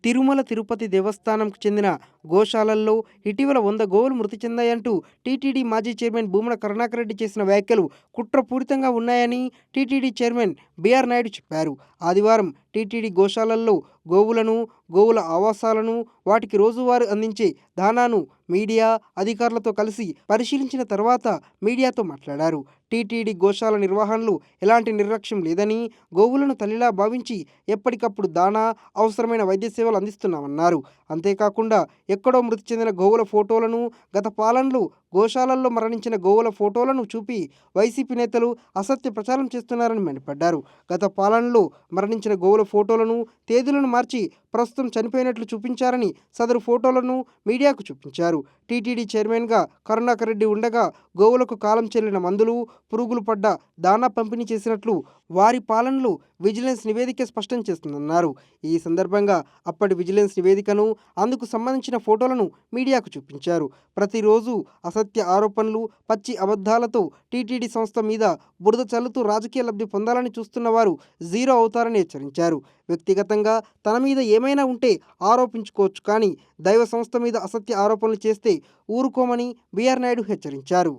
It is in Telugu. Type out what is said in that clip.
తిరుమల తిరుపతి దేవస్థానంకు చెందిన గోశాలల్లో ఇటీవల 100 గోవులు మృతి చెందాయంటూ టీటీడీ మాజీ చైర్మన్ భూమన కరుణాకర్ రెడ్డి చేసిన వ్యాఖ్యలు కుట్రపూరితంగా ఉన్నాయని టీటీడీ చైర్మన్ బీఆర్ నాయుడు చెప్పారు. ఆదివారం టీటీడీ గోశాలల్లో గోవులను, గోవుల ఆవాసాలను, వాటికి రోజువారీ అందించే దాణాను మీడియా అధికారులతో కలిసి పరిశీలించిన తర్వాత మీడియాతో మాట్లాడారు. టీటీడీ గోశాల నిర్వహణలో ఎలాంటి నిర్లక్ష్యం లేదని, గోవులను తల్లిలా భావించి ఎప్పటికప్పుడు దాణా, అవసరమైన వైద్య సేవలు అందిస్తున్నామన్నారు. అంతేకాకుండా ఎక్కడో మృతి చెందిన గోవుల ఫోటోలను, గత పాలనలో గోశాలల్లో మరణించిన గోవుల ఫోటోలను చూపి వైసీపీ నేతలు అసత్య ప్రచారం చేస్తున్నారని మండిపడ్డారు. గత పాలనలో మరణించిన గోవుల ఫోటోలను, తేదీలను మార్చి ప్రస్తుతం చనిపోయినట్లు చూపించారని సదరు ఫోటోలను మీడియాకు చూపించారు. టీటీడీ చైర్మన్గా కరుణాకర్ రెడ్డి ఉండగా గోవులకు కాలం చెల్లిన మందులు, పురుగులు పడ్డ దాణా పంపిణీ చేసినట్లు వారి పాలనలో విజిలెన్స్ నివేదిక స్పష్టం చేస్తుందన్నారు. ఈ సందర్భంగా అప్పటి విజిలెన్స్ నివేదికను, అందుకు సంబంధించిన ఫోటోలను మీడియాకు చూపించారు. ప్రతిరోజు అసత్య ఆరోపణలు, పచ్చి అబద్ధాలతో టీటీడీ సంస్థ మీద బురద చల్లుతూ రాజకీయ లబ్ధి పొందాలని చూస్తున్న వారు జీరో అవుతారని హెచ్చరించారు. వ్యక్తిగతంగా తన మీద ఏమైనా ఉంటే ఆరోపించుకోవచ్చు, కానీ దైవ సంస్థ మీద అసత్య ఆరోపణలు చేస్తే ఊరుకోమని బీఆర్ నాయుడు హెచ్చరించారు.